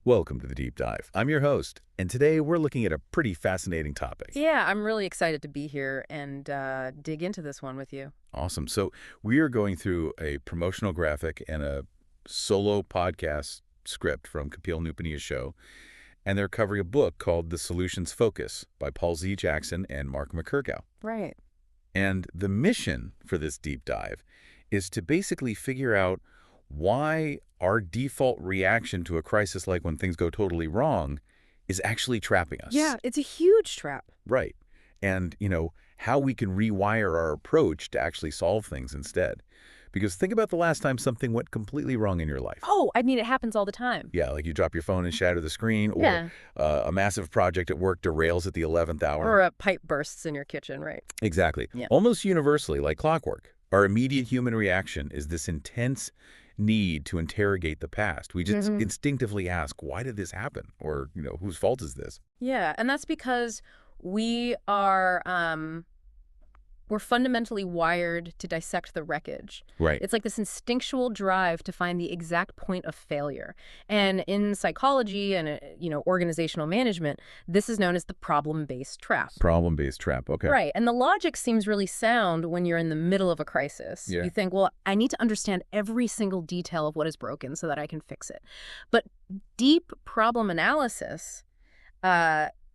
Welcome to the Deep Dive. I'm your host, and today we're looking at a pretty fascinating topic. Yeah, I'm really excited to be here and dig into this one with you. Awesome. So we are going through a promotional graphic and a solo podcast script from Kapil Nupania's show, and they're covering a book called The Solutions Focus by Paul Z. Jackson and Mark McCurkow. Right. And the mission for this deep dive is to basically figure out why our default reaction to a crisis, like when things go totally wrong, is actually trapping us. Yeah, it's a huge trap. Right. And, how we can rewire our approach to actually solve things instead. Because think about the last time something went completely wrong in your life. Oh, I mean, it happens all the time. Yeah, like you drop your phone and shatter the screen, or Yeah. a massive project at work derails at the 11th hour. Or a pipe bursts in your kitchen, right? Exactly. Yeah. Almost universally, like clockwork, our immediate human reaction is this intense need to interrogate the past. We just instinctively ask, why did this happen? Or, whose fault is this? Yeah, and that's because we are we're fundamentally wired to dissect the wreckage. Right. It's like this instinctual drive to find the exact point of failure. And in psychology and organizational management, this is known as the problem-based trap. Problem-based trap. Okay. Right. And the logic seems really sound when you're in the middle of a crisis. Yeah. You think, well, I need to understand every single detail of what is broken so that I can fix it. But deep problem analysis,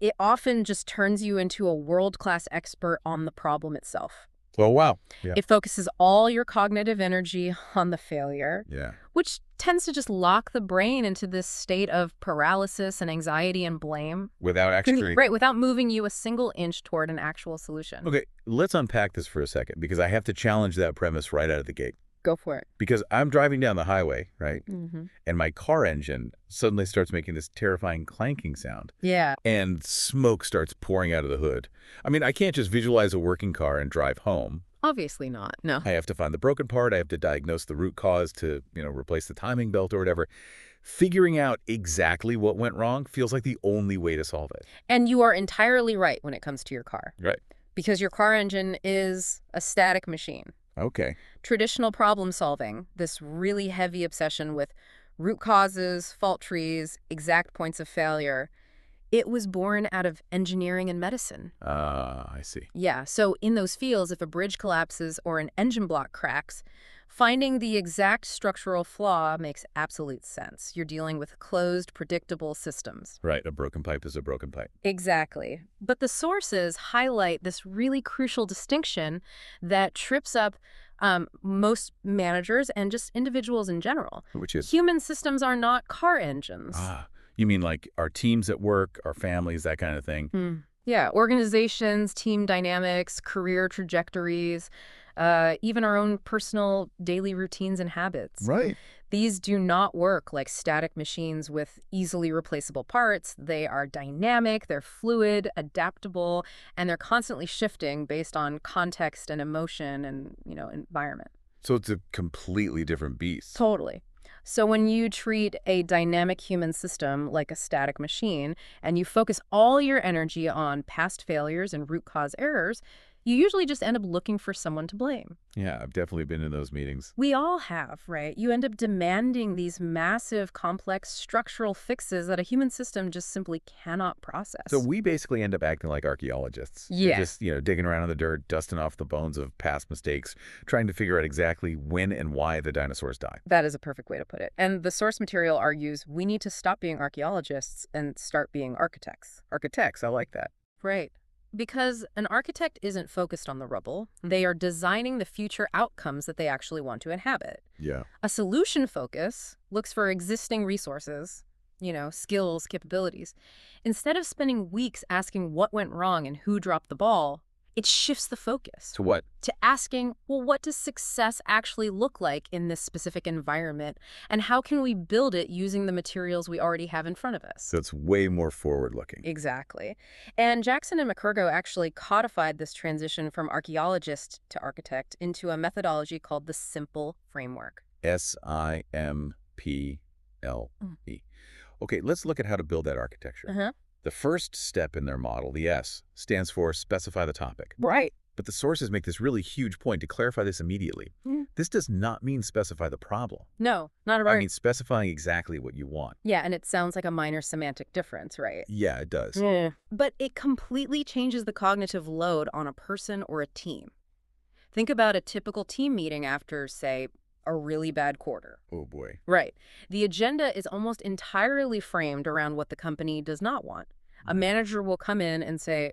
it often just turns you into a world-class expert on the problem itself. Oh, wow. Yeah. It focuses all your cognitive energy on the failure, Yeah. which tends to just lock the brain into this state of paralysis and anxiety and blame. Without actually... Right, without moving you a single inch toward an actual solution. Okay, let's unpack this for a second, because I have to challenge that premise right out of the gate. Go for it. Because I'm driving down the highway, right? Mm-hmm. And my car engine suddenly starts making this terrifying clanking sound. Yeah. And smoke starts pouring out of the hood. I mean, I can't just visualize a working car and drive home. Obviously not, no. I have to find the broken part. I have to diagnose the root cause to, replace the timing belt or whatever. Figuring out exactly what went wrong feels like the only way to solve it. And you are entirely right when it comes to your car. Right. Because your car engine is a static machine. Okay. Traditional problem solving, this really heavy obsession with root causes, fault trees, exact points of failure, it was born out of engineering and medicine. I see. Yeah, so in those fields, if a bridge collapses or an engine block cracks, finding the exact structural flaw makes absolute sense. You're dealing with closed, predictable systems. Right, a broken pipe is a broken pipe. Exactly. But the sources highlight this really crucial distinction that trips up most managers and just individuals in general. Which is? Human systems are not car engines. You mean like our teams at work, our families, that kind of thing? Yeah, organizations, team dynamics, career trajectories, even our own personal daily routines and habits. Right. These do not work like static machines with easily replaceable parts. They are dynamic, they're fluid, adaptable, and they're constantly shifting based on context and emotion and, environment. So it's a completely different beast. Totally. So when you treat a dynamic human system like a static machine and you focus all your energy on past failures and root cause errors, you usually just end up looking for someone to blame. Yeah, I've definitely been in those meetings. We all have, right? You end up demanding these massive, complex structural fixes that a human system just simply cannot process. So we basically end up acting like archaeologists. Yeah. We're just, digging around in the dirt, dusting off the bones of past mistakes, trying to figure out exactly when and why the dinosaurs died. That is a perfect way to put it. And the source material argues we need to stop being archaeologists and start being architects. Architects, I like that. Right. Because an architect isn't focused on the rubble. They are designing the future outcomes that they actually want to inhabit. Yeah. A solution focus looks for existing resources, skills, capabilities. Instead of spending weeks asking what went wrong and who dropped the ball, it shifts the focus To what? to asking, well, what does success actually look like in this specific environment? And how can we build it using the materials we already have in front of us? So it's way more forward-looking. Exactly. And Jackson and McCurkow actually codified this transition from archaeologist to architect into a methodology called the SIMPLE framework. SIMPLE. Okay, let's look at how to build that architecture. The first step in their model, the S, stands for specify the topic. Right. But the sources make this really huge point to clarify this immediately. Mm. This does not mean specify the problem. No, not a I mean specifying exactly what you want. Yeah, and it sounds like a minor semantic difference, right? Yeah, it does. Yeah. But it completely changes the cognitive load on a person or a team. Think about a typical team meeting after, say, a really bad quarter. Oh, boy. Right. The agenda is almost entirely framed around what the company does not want. A manager will come in and say,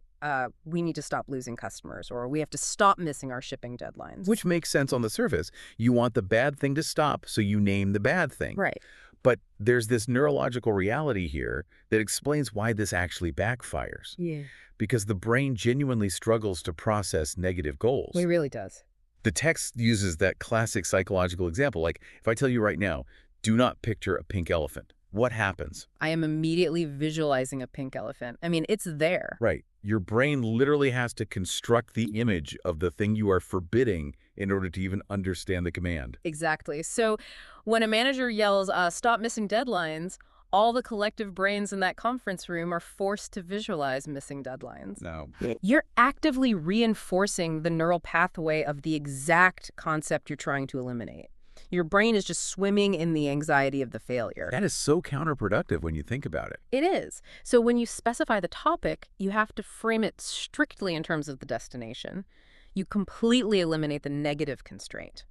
we need to stop losing customers, or we have to stop missing our shipping deadlines. Which makes sense on the surface. You want the bad thing to stop, so you name the bad thing. Right. But there's this neurological reality here that explains why this actually backfires. Yeah. Because the brain genuinely struggles to process negative goals. It really does. The text uses that classic psychological example. Like, if I tell you right now, do not picture a pink elephant, what happens? I am immediately visualizing a pink elephant. I mean, it's there. Right. Your brain literally has to construct the image of the thing you are forbidding in order to even understand the command. Exactly. So when a manager yells, stop missing deadlines, all the collective brains in that conference room are forced to visualize missing deadlines. No. You're actively reinforcing the neural pathway of the exact concept you're trying to eliminate. Your brain is just swimming in the anxiety of the failure. That is so counterproductive when you think about it. It is. So when you specify the topic, you have to frame it strictly in terms of the destination. You completely eliminate the negative constraint.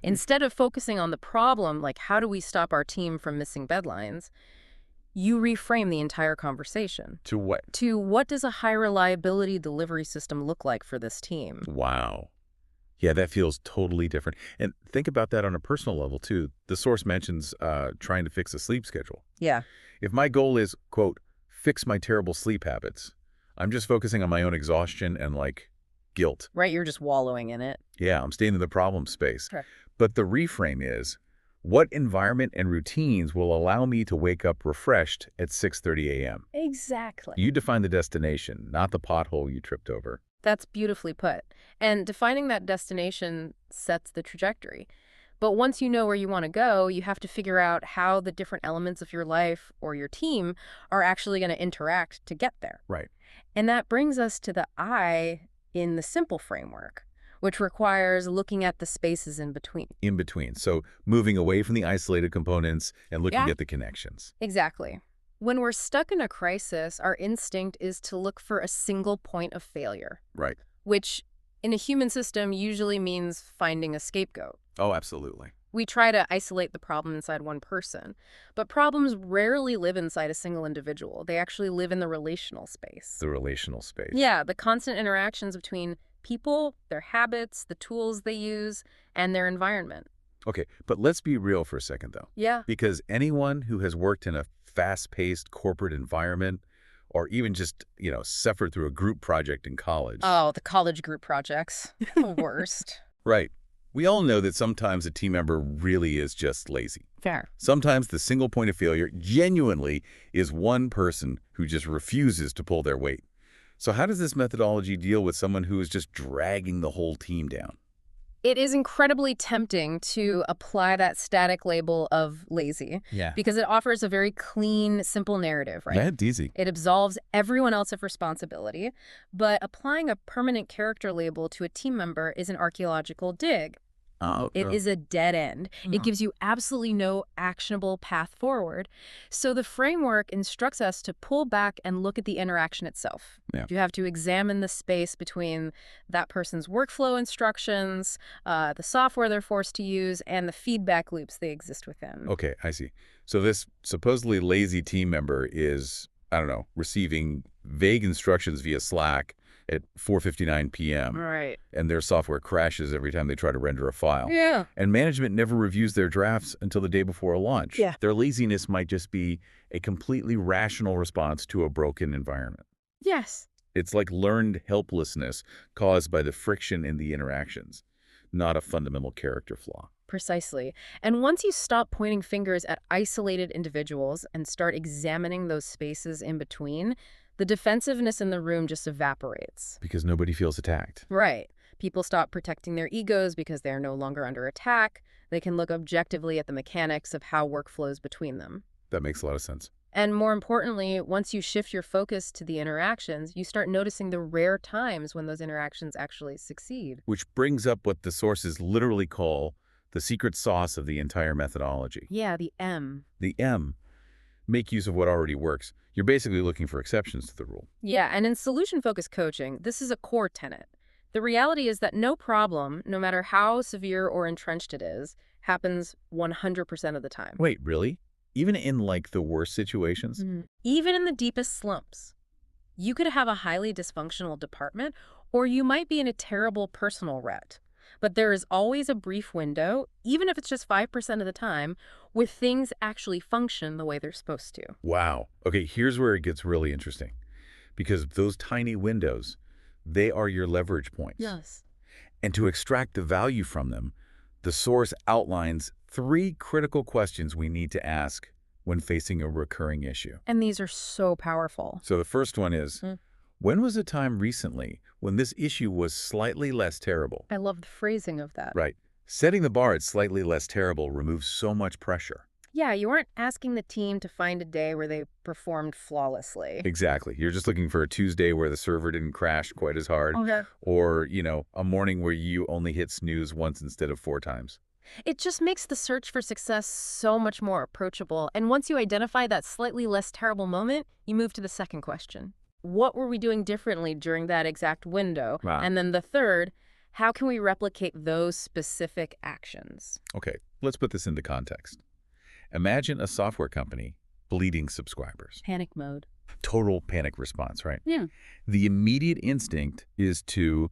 Instead of focusing on the problem, like how do we stop our team from missing deadlines, you reframe the entire conversation. To what? To what does a high reliability delivery system look like for this team? Wow. Yeah, that feels totally different. And think about that on a personal level, too. The source mentions trying to fix a sleep schedule. Yeah. If my goal is, quote, fix my terrible sleep habits, I'm just focusing on my own exhaustion and, like, guilt. Right, you're just wallowing in it. Yeah, I'm staying in the problem space. Correct. But the reframe is, what environment and routines will allow me to wake up refreshed at 6:30 a.m.? Exactly. You define the destination, not the pothole you tripped over. That's beautifully put. And defining that destination sets the trajectory. But once you know where you want to go, you have to figure out how the different elements of your life or your team are actually going to interact to get there. Right. And that brings us to the I in the simple framework, which requires looking at the spaces in between. In between. So moving away from the isolated components and looking Yeah. at the connections. Exactly. When we're stuck in a crisis, our instinct is to look for a single point of failure, Right. which in a human system usually means finding a scapegoat. Oh, absolutely. We try to isolate the problem inside one person, but problems rarely live inside a single individual. They actually live in the relational space. The relational space. Yeah, the constant interactions between people, their habits, the tools they use, and their environment. Okay, but let's be real for a second, though. Yeah. Because anyone who has worked in a fast-paced corporate environment or even just, suffered through a group project in college. Oh, the college group projects. The worst. Right. We all know that sometimes a team member really is just lazy. Fair. Sometimes the single point of failure genuinely is one person who just refuses to pull their weight. So how does this methodology deal with someone who is just dragging the whole team down? It is incredibly tempting to apply that static label of lazy Yeah. because it offers a very clean, simple narrative, right? That's easy. It absolves everyone else of responsibility, but applying a permanent character label to a team member is an archaeological dig. Oh, It is a dead end. It Oh. gives you absolutely no actionable path forward. So the framework instructs us to pull back and look at the interaction itself. Yeah. You have to examine the space between that person's workflow instructions, the software they're forced to use, and the feedback loops they exist within. Okay, I see. So this supposedly lazy team member is, I don't know, receiving vague instructions via Slack at 4:59 p.m. Right. and their software crashes every time they try to render a file. Yeah. And management never reviews their drafts until the day before a launch. Yeah. Their laziness might just be a completely rational response to a broken environment. Yes. It's like learned helplessness caused by the friction in the interactions, not a fundamental character flaw. Precisely. And once you stop pointing fingers at isolated individuals and start examining those spaces in between, the defensiveness in the room just evaporates. Because nobody feels attacked. Right. People stop protecting their egos because they're no longer under attack. They can look objectively at the mechanics of how work flows between them. That makes a lot of sense. And more importantly, once you shift your focus to the interactions, you start noticing the rare times when those interactions actually succeed. Which brings up what the sources literally call the secret sauce of the entire methodology. Yeah, the M. The M, make use of what already works. You're basically looking for exceptions to the rule. Yeah, and in solution-focused coaching, this is a core tenet. The reality is that no problem, no matter how severe or entrenched it is, happens 100% of the time. Wait, really? Even in, like, the worst situations? Even in the deepest slumps. You could have a highly dysfunctional department, or you might be in a terrible personal rut. But there is always a brief window, even if it's just 5% of the time, where things actually function the way they're supposed to. Wow. Okay, here's where it gets really interesting. Because those tiny windows, they are your leverage points. Yes. And to extract the value from them, the source outlines 3 critical questions we need to ask when facing a recurring issue. And these are so powerful. So the first one is, when was a time recently when this issue was slightly less terrible? I love the phrasing of that. Right. Setting the bar at slightly less terrible removes so much pressure. Yeah, you aren't asking the team to find a day where they performed flawlessly. Exactly. You're just looking for a Tuesday where the server didn't crash quite as hard. Okay. Or, a morning where you only hit snooze once instead of 4 times. It just makes the search for success so much more approachable. And once you identify that slightly less terrible moment, you move to the second question. What were we doing differently during that exact window? Wow. And then the third, how can we replicate those specific actions? Okay, let's put this into context. Imagine a software company bleeding subscribers. Panic mode. Total panic response, right? Yeah. The immediate instinct is to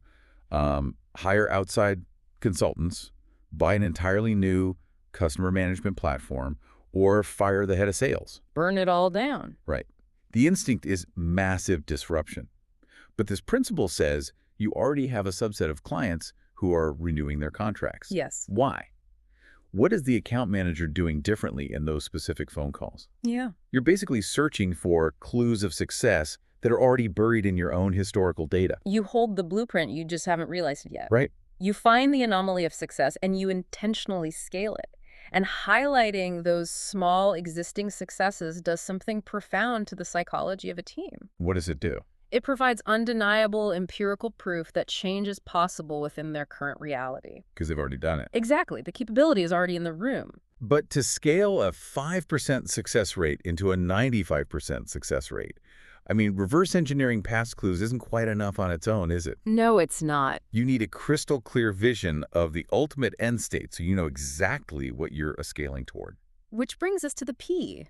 hire outside consultants, buy an entirely new customer management platform, or fire the head of sales. Burn it all down. Right. The instinct is massive disruption. But this principle says you already have a subset of clients who are renewing their contracts. Yes. Why? What is the account manager doing differently in those specific phone calls? Yeah. You're basically searching for clues of success that are already buried in your own historical data. You hold the blueprint, you just haven't realized it yet. Right? You find the anomaly of success and you intentionally scale it. And highlighting those small existing successes does something profound to the psychology of a team. What does it do? It provides undeniable empirical proof that change is possible within their current reality. Because they've already done it. Exactly. The capability is already in the room. But to scale a 5% success rate into a 95% success rate, reverse engineering past clues isn't quite enough on its own, is it? No, it's not. You need a crystal clear vision of the ultimate end state so you know exactly what you're scaling toward. Which brings us to the P,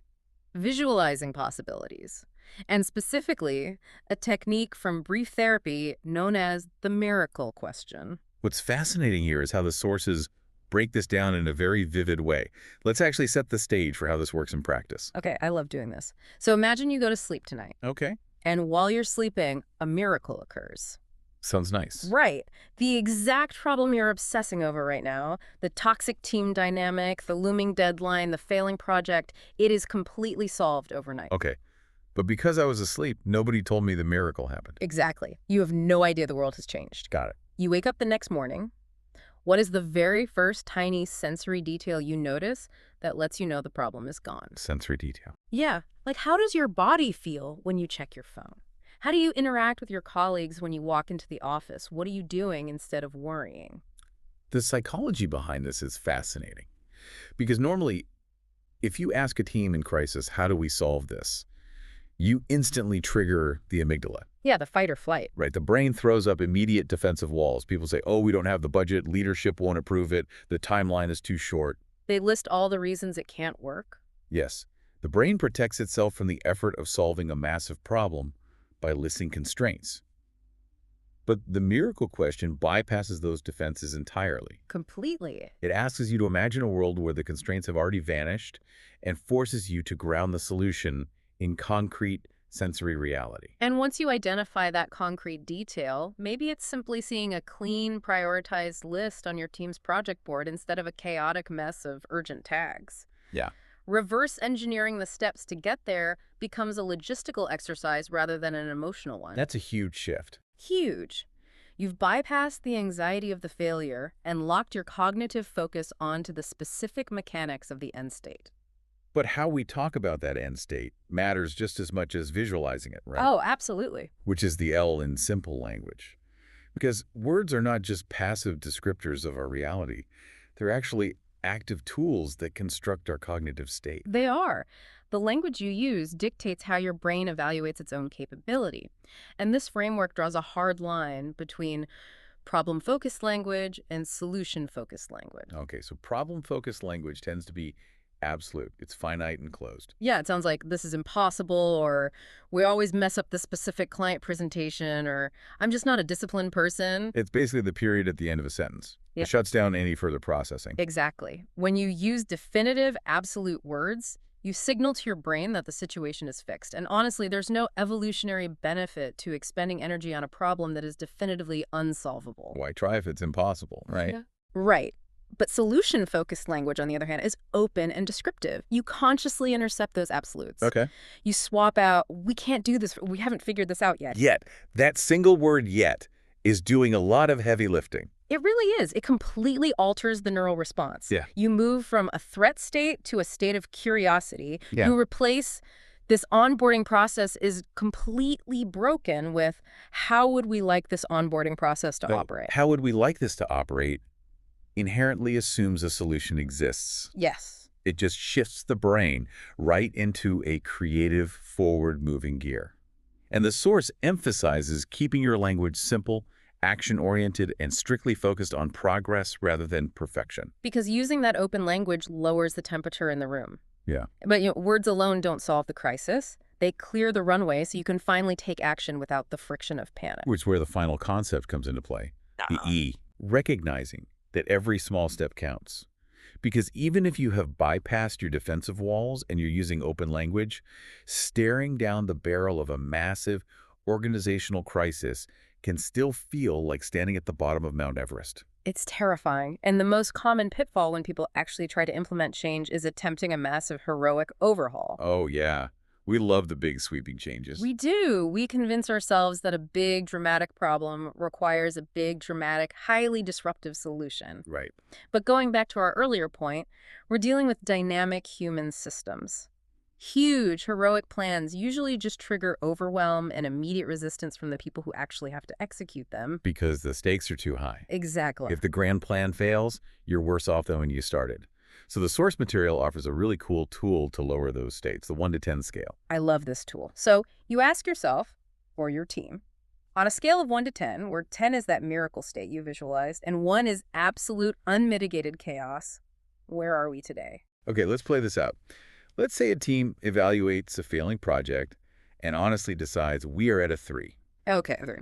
visualizing possibilities. And specifically, a technique from brief therapy known as the miracle question. What's fascinating here is how the sources break this down in a very vivid way. Let's actually set the stage for how this works in practice. Okay, I love doing this. So imagine you go to sleep tonight. Okay. And while you're sleeping, a miracle occurs. Sounds nice. Right. The exact problem you're obsessing over right now, the toxic team dynamic, the looming deadline, the failing project, it is completely solved overnight. Okay. But because I was asleep, nobody told me the miracle happened. Exactly. You have no idea the world has changed. Got it. You wake up the next morning. What is the very first tiny sensory detail you notice that lets you know the problem is gone? Sensory detail. Yeah. Like, how does your body feel when you check your phone? How do you interact with your colleagues when you walk into the office? What are you doing instead of worrying? The psychology behind this is fascinating. Because normally, if you ask a team in crisis, how do we solve this? You instantly trigger the amygdala. Yeah, the fight or flight. Right. The brain throws up immediate defensive walls. People say, oh, we don't have the budget. Leadership won't approve it. The timeline is too short. They list all the reasons it can't work. Yes. The brain protects itself from the effort of solving a massive problem by listing constraints. But the miracle question bypasses those defenses entirely. Completely. It asks you to imagine a world where the constraints have already vanished and forces you to ground the solution in concrete sensory reality. And once you identify that concrete detail, maybe it's simply seeing a clean, prioritized list on your team's project board instead of a chaotic mess of urgent tags. Yeah. Reverse engineering the steps to get there becomes a logistical exercise rather than an emotional one. That's a huge shift. Huge. You've bypassed the anxiety of the failure and locked your cognitive focus onto the specific mechanics of the end state. But how we talk about that end state matters just as much as visualizing it, right? Oh, absolutely. Which is the L in simple language. Because words are not just passive descriptors of our reality. They're actually active tools that construct our cognitive state. They are. The language you use dictates how your brain evaluates its own capability. And this framework draws a hard line between problem-focused language and solution-focused language. Okay, so problem-focused language tends to be absolute. It's finite and closed. Yeah, it sounds like this is impossible, or we always mess up the specific client presentation, or I'm just not a disciplined person. It's basically the period at the end of a sentence. Yeah. It shuts down any further processing. Exactly. When you use definitive, absolute words, you signal to your brain that the situation is fixed. And honestly, there's no evolutionary benefit to expending energy on a problem that is definitively unsolvable. Why try if it's impossible, right? Yeah. Right. But solution-focused language, on the other hand, is open and descriptive. You consciously intercept those absolutes. Okay. You swap out, we can't do this, we haven't figured this out yet. Yet. That single word yet is doing a lot of heavy lifting. It really is. It completely alters the neural response. Yeah. You move from a threat state to a state of curiosity. Yeah. You replace this onboarding process is completely broken with how would we like this onboarding process to operate? How would we like this to operate inherently assumes a solution exists. Yes. It just shifts the brain right into a creative, forward-moving gear. And the source emphasizes keeping your language simple, action-oriented, and strictly focused on progress rather than perfection. Because using that open language lowers the temperature in the room. Yeah. But words alone don't solve the crisis. They clear the runway so you can finally take action without the friction of panic. Which is where the final concept comes into play. The E, recognizing that every small step counts. Because even if you have bypassed your defensive walls and you're using open language, staring down the barrel of a massive organizational crisis can still feel like standing at the bottom of Mount Everest. It's terrifying. And the most common pitfall when people actually try to implement change is attempting a massive heroic overhaul. Oh, yeah. We love the big sweeping changes. We do. We convince ourselves that a big, dramatic problem requires a big, dramatic, highly disruptive solution. Right. But going back to our earlier point, we're dealing with dynamic human systems. Huge, heroic plans usually just trigger overwhelm and immediate resistance from the people who actually have to execute them. Because the stakes are too high. Exactly. If the grand plan fails, you're worse off than when you started. So the source material offers a really cool tool to lower those states, the 1 to 10 scale. I love this tool. So you ask yourself, or your team, on a scale of 1 to 10, where 10 is that miracle state you visualized, and 1 is absolute unmitigated chaos, where are we today? Okay, let's play this out. Let's say a team evaluates a failing project and honestly decides we are at a 3. Okay, 3.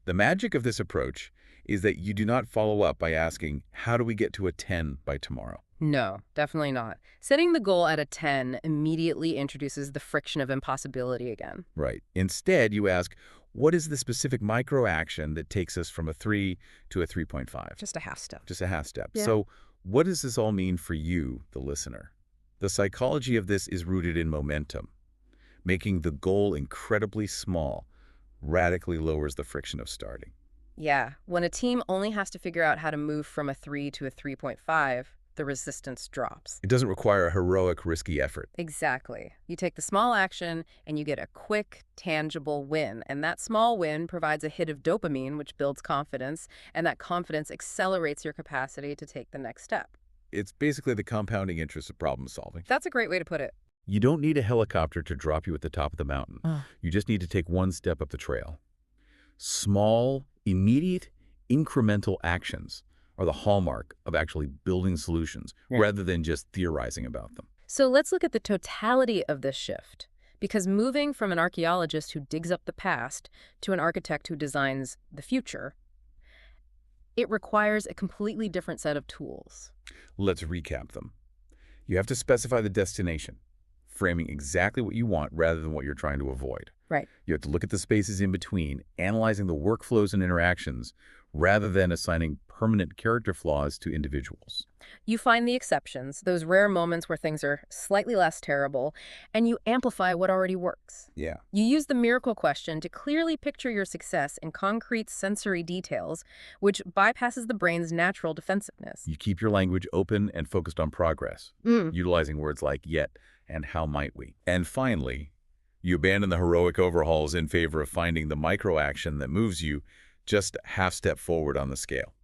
The magic of this approach is that you do not follow up by asking, how do we get to a 10 by tomorrow? No, definitely not. Setting the goal at a 10 immediately introduces the friction of impossibility again. Right. Instead, you ask, what is the specific micro action that takes us from a 3 to a 3.5? Just a half step. Just a half step. Yeah. So what does this all mean for you, the listener? The psychology of this is rooted in momentum. Making the goal incredibly small radically lowers the friction of starting. Yeah, when a team only has to figure out how to move from a 3 to a 3.5, the resistance drops. It doesn't require a heroic, risky effort. Exactly. You take the small action and you get a quick, tangible win. And that small win provides a hit of dopamine, which builds confidence, and that confidence accelerates your capacity to take the next step. It's basically the compounding interest of problem solving. That's a great way to put it. You don't need a helicopter to drop you at the top of the mountain. You just need to take one step up the trail. Small, immediate, incremental actions are the hallmark of actually building solutions rather than just theorizing about them. So let's look at the totality of this shift. Because moving from an archaeologist who digs up the past to an architect who designs the future, it requires a completely different set of tools. Let's recap them. You have to specify the destination, framing exactly what you want rather than what you're trying to avoid. Right. You have to look at the spaces in between, analyzing the workflows and interactions rather than assigning permanent character flaws to individuals. You find the exceptions, those rare moments where things are slightly less terrible, and you amplify what already works. Yeah. You use the miracle question to clearly picture your success in concrete sensory details, which bypasses the brain's natural defensiveness. You keep your language open and focused on progress, utilizing words like yet, and how might we? And finally, you abandon the heroic overhauls in favor of finding the micro-action that moves you just a half step forward on the scale.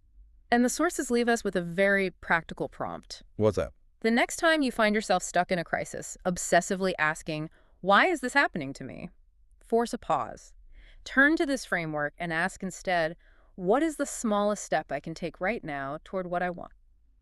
And the sources leave us with a very practical prompt. What's up? The next time you find yourself stuck in a crisis, obsessively asking, why is this happening to me? Force a pause. Turn to this framework and ask instead, what is the smallest step I can take right now toward what I want?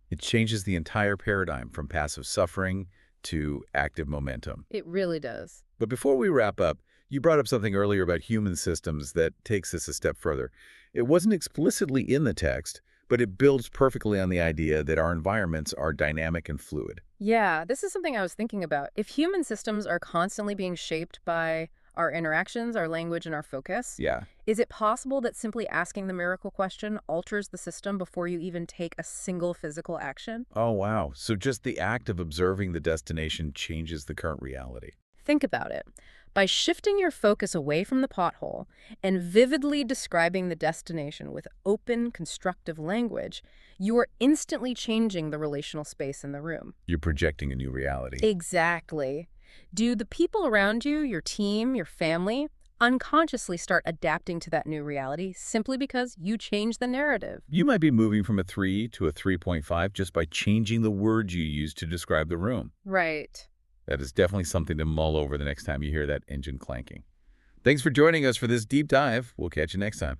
It changes the entire paradigm from passive suffering to active momentum. It really does. But before we wrap up, you brought up something earlier about human systems that takes this a step further. It wasn't explicitly in the text, but it builds perfectly on the idea that our environments are dynamic and fluid. Yeah, this is something I was thinking about. If human systems are constantly being shaped by our interactions, our language, and our focus, Yeah. is it possible that simply asking the miracle question alters the system before you even take a single physical action? Oh, wow. So just the act of observing the destination changes the current reality. Think about it. By shifting your focus away from the pothole and vividly describing the destination with open, constructive language, you are instantly changing the relational space in the room. You're projecting a new reality. Exactly. Do the people around you, your team, your family, unconsciously start adapting to that new reality simply because you change the narrative? You might be moving from a 3 to a 3.5 just by changing the words you use to describe the room. Right. That is definitely something to mull over the next time you hear that engine clanking. Thanks for joining us for this deep dive. We'll catch you next time.